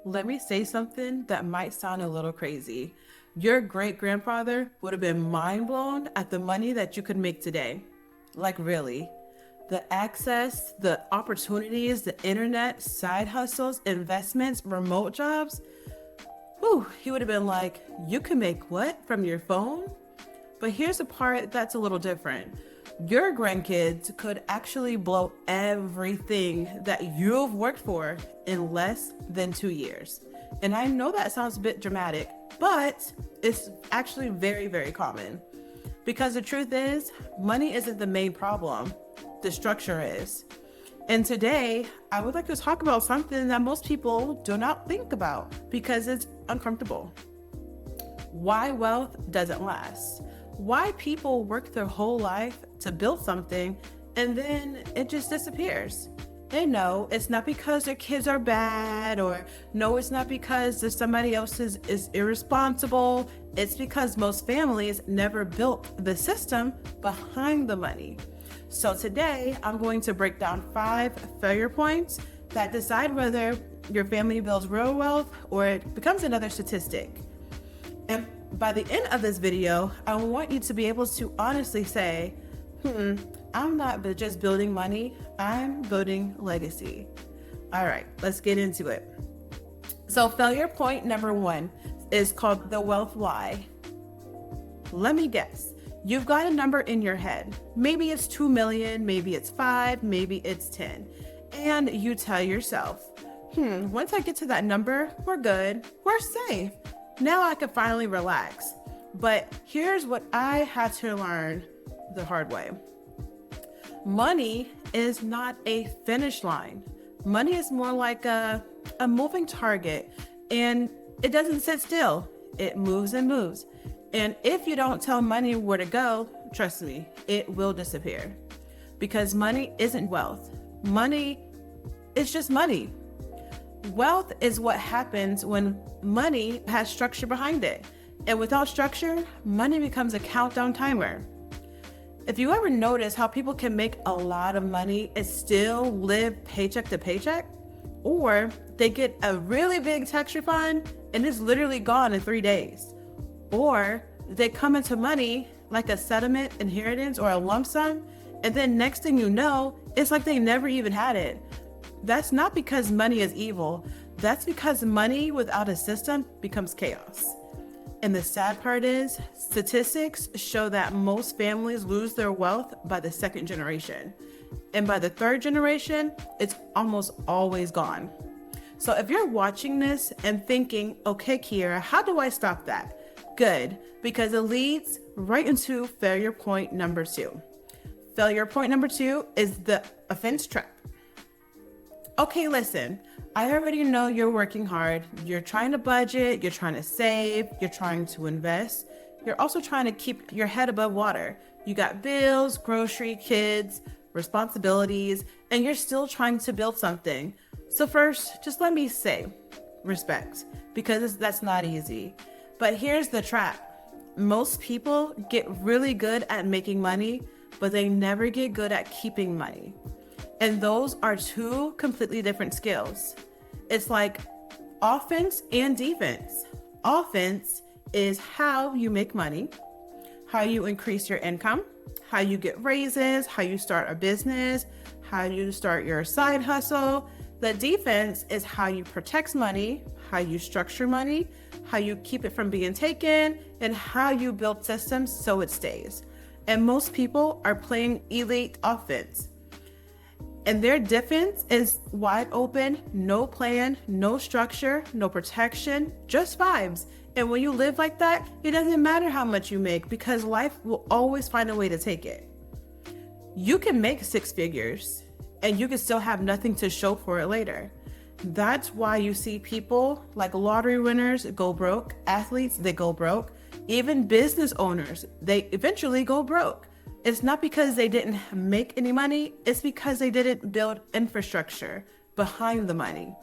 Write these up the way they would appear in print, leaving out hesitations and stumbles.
Let me say something that might sound a little crazy. Your great grandfather would have been mind blown at the money that you could make today. Like, really. The access, the opportunities, the internet, side hustles, investments, remote jobs. Whew, he would have been like, you can make what from your phone? But here's the part that's a little different. Your grandkids could actually blow everything that you've worked for in less than 2 years. And I know that sounds a bit dramatic, but it's actually very, very common. Because the truth is, money isn't the main problem, the structure is. And today, I would like to talk about something that most people do not think about because it's uncomfortable. Why wealth doesn't last. Why people work their whole life to build something and then it just disappears. And no, it's not because their kids are bad, or no, it's not because there's somebody else is irresponsible. It's because most families never built the system behind the money. So today I'm going to break down 5 failure points that decide whether your family builds real wealth or it becomes another statistic. And by the end of this video, I want you to be able to honestly say, I'm not just building money, I'm building legacy. All right, let's get into it. So failure point number 1 is called the wealth lie. Let me guess. You've got a number in your head. Maybe it's 2 million, maybe it's 5, maybe it's 10. And you tell yourself, once I get to that number, we're good, we're safe. Now I can finally relax. But here's what I had to learn the hard way. Money is not a finish line. Money is more like a moving target, and it doesn't sit still. It moves and moves. And if you don't tell money where to go, trust me, it will disappear. Because money isn't wealth. Money is just money. Wealth is what happens when money has structure behind it. And without structure, money becomes a countdown timer. If you ever notice how people can make a lot of money and still live paycheck to paycheck, or they get a really big tax refund and it's literally gone in 3 days, or they come into money like a settlement, inheritance, or a lump sum, and then next thing you know, it's like they never even had it. That's not because money is evil. That's because money without a system becomes chaos. And the sad part is, statistics show that most families lose their wealth by the 2nd generation. And by the 3rd generation, it's almost always gone. So if you're watching this and thinking, okay, Kiera, how do I stop that? Good, because it leads right into failure point number 2. Failure point number 2 is the offense trap. Okay, listen, I already know you're working hard. You're trying to budget, you're trying to save, you're trying to invest. You're also trying to keep your head above water. You got bills, grocery, kids, responsibilities, and you're still trying to build something. So first, just let me say, respect, because that's not easy. But here's the trap. Most people get really good at making money, but they never get good at keeping money. And those are 2 completely different skills. It's like offense and defense. Offense is how you make money, how you increase your income, how you get raises, how you start a business, how you start your side hustle. The defense is how you protect money, how you structure money, how you keep it from being taken, and how you build systems so it stays. And most people are playing elite offense. And their defense is wide open, no plan, no structure, no protection, just vibes. And when you live like that, it doesn't matter how much you make because life will always find a way to take it. You can make 6 figures and you can still have nothing to show for it later. That's why you see people like lottery winners go broke, athletes, they go broke, even business owners, they eventually go broke. It's not because they didn't make any money, it's because they didn't build infrastructure behind the money.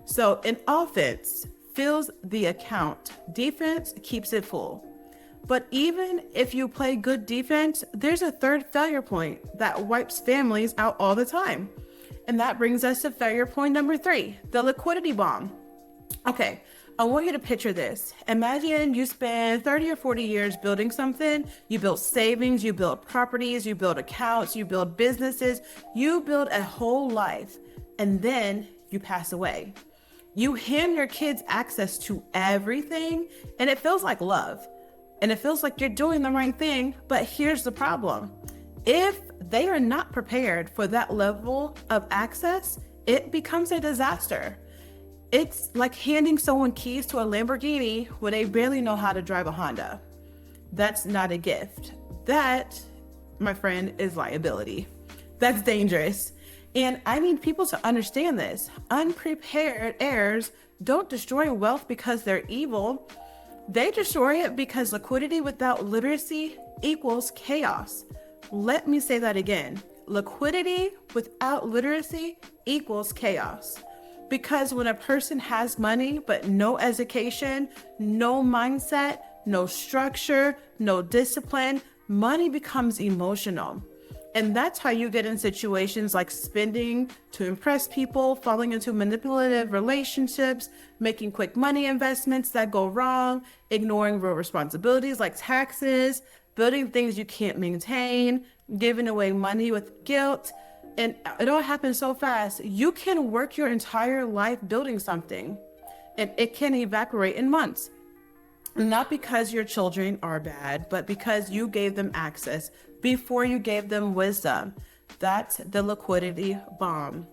So an offense fills the account, defense keeps it full. But even if you play good defense, there's a 3rd failure point that wipes families out all the time. And that brings us to failure point number 3, the liquidity bomb. Okay, I want you to picture this. Imagine you spend 30 or 40 years building something. You build savings, you build properties, you build accounts, you build businesses, you build a whole life, and then you pass away. You hand your kids access to everything, and it feels like love. And it feels like you're doing the right thing, but here's the problem. If they are not prepared for that level of access, it becomes a disaster. It's like handing someone keys to a Lamborghini when they barely know how to drive a Honda. That's not a gift. That, my friend, is liability. That's dangerous. And I need people to understand this. Unprepared heirs don't destroy wealth because they're evil. They destroy it because liquidity without literacy equals chaos. Let me say that again. Liquidity without literacy equals chaos. Because when a person has money, but no education, no mindset, no structure, no discipline, money becomes emotional. And that's how you get in situations like spending to impress people, falling into manipulative relationships, making quick money investments that go wrong, ignoring real responsibilities like taxes, building things you can't maintain, giving away money with guilt. And it all happens so fast. You can work your entire life building something, and it can evaporate in months. Not because your children are bad, but because you gave them access before you gave them wisdom. That's the liquidity bomb.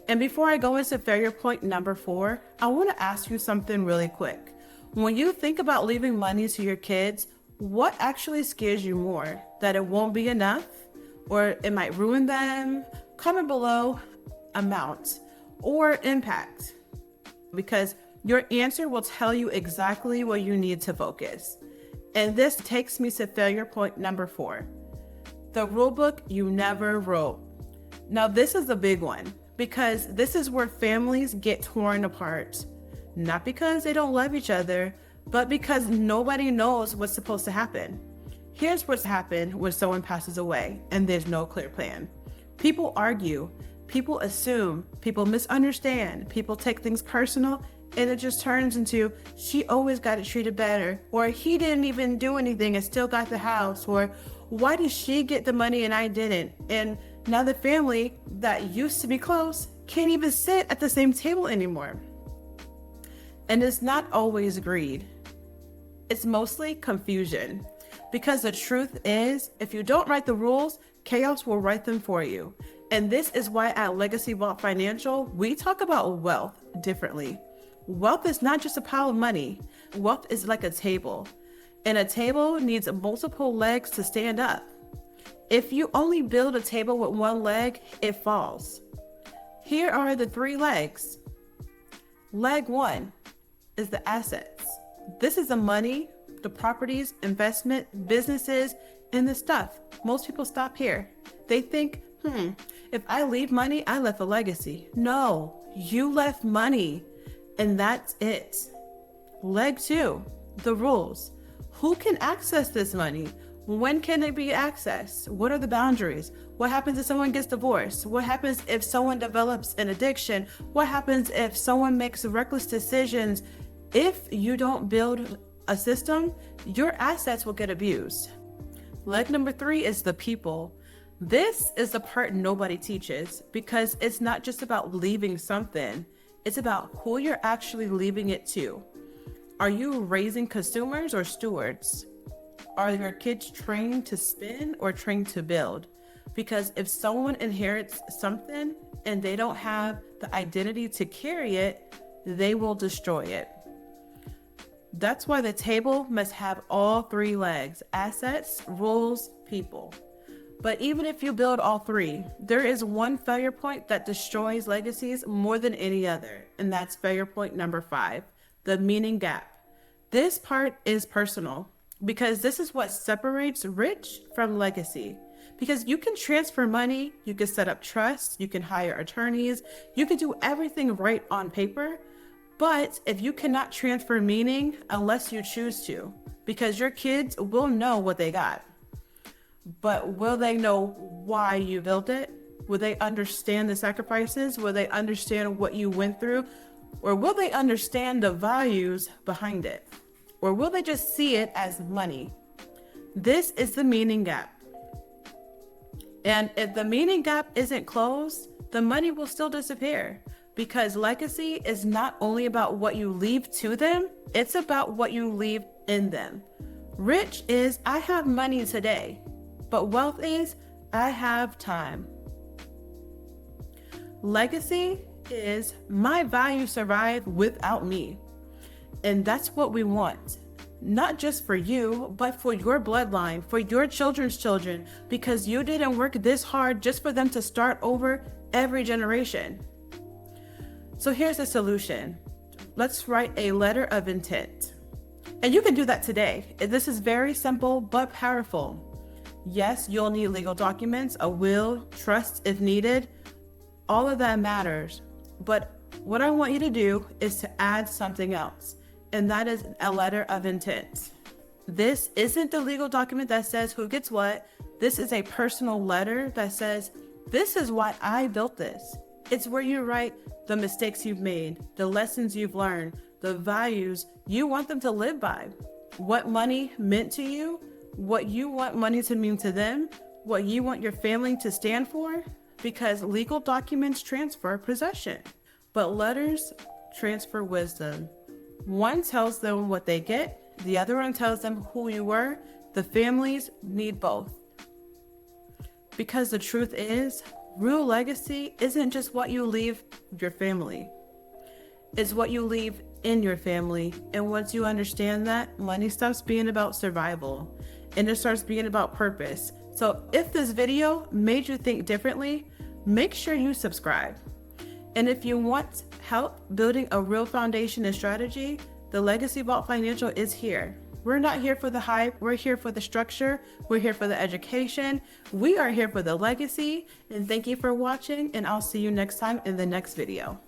And before I go into failure point number 4, I want to ask you something really quick. When you think about leaving money to your kids, what actually scares you more? That it won't be enough? Or it might ruin them? Comment below amount or impact, because your answer will tell you exactly where you need to focus. And this takes me to failure point number 4, the rule book you never wrote. Now, this is a big one because this is where families get torn apart, not because they don't love each other, but because nobody knows what's supposed to happen. Here's what's happened when someone passes away and there's no clear plan. People argue, people assume, people misunderstand, people take things personal, and it just turns into, she always got it treated better, or he didn't even do anything and still got the house, or why did she get the money and I didn't? And now the family that used to be close can't even sit at the same table anymore. And it's not always greed. It's mostly confusion. Because the truth is, if you don't write the rules, chaos will write them for you. And this is why at Legacy Vault Financial, we talk about wealth differently. Wealth is not just a pile of money. Wealth is like a table. And a table needs multiple legs to stand up. If you only build a table with one leg, it falls. Here are the 3 legs. Leg 1 is the assets. This is the money, the properties, investment, businesses, and the stuff. Most people stop here. They think, if I leave money, I left a legacy. No, you left money, and that's it. Leg 2, the rules. Who can access this money? When can it be accessed? What are the boundaries? What happens if someone gets divorced? What happens if someone develops an addiction? What happens if someone makes reckless decisions? If you don't build a system, your assets will get abused. Leg number 3 is the people. This is the part nobody teaches because it's not just about leaving something. It's about who you're actually leaving it to. Are you raising consumers or stewards? Are your kids trained to spin or trained to build? Because if someone inherits something and they don't have the identity to carry it, they will destroy it. That's why the table must have all 3 legs: assets, rules, people. But even if you build all 3, there is one failure point that destroys legacies more than any other, and that's failure point number 5, the meaning gap. This part is personal because this is what separates rich from legacy. Because you can transfer money, you can set up trust, you can hire attorneys, you can do everything right on paper. But if you cannot transfer meaning unless you choose to, because your kids will know what they got, but will they know why you built it? Will they understand the sacrifices? Will they understand what you went through? Or will they understand the values behind it? Or will they just see it as money? This is the meaning gap. And if the meaning gap isn't closed, the money will still disappear, because legacy is not only about what you leave to them, it's about what you leave in them. Rich is, I have money today, but wealth is, I have time. Legacy is, my values survive without me. And that's what we want. Not just for you, but for your bloodline, for your children's children, because you didn't work this hard just for them to start over every generation. So here's the solution. Let's write a letter of intent. And you can do that today. This is very simple, but powerful. Yes, you'll need legal documents, a will, trust if needed. All of that matters. But what I want you to do is to add something else. And that is a letter of intent. This isn't the legal document that says who gets what. This is a personal letter that says, this is why I built this. It's where you write the mistakes you've made, the lessons you've learned, the values you want them to live by, what money meant to you, what you want money to mean to them, what you want your family to stand for, because legal documents transfer possession, but letters transfer wisdom. One tells them what they get, the other one tells them who you were. The families need both. Because the truth is, real legacy isn't just what you leave your family. It's what you leave in your family. And once you understand that, money stops being about survival and it starts being about purpose. So if this video made you think differently, make sure you subscribe. And if you want help building a real foundation and strategy, the Legacy Vault Financial is here. We're not here for the hype. We're here for the structure. We're here for the education. We are here for the legacy. And thank you for watching. And I'll see you next time in the next video.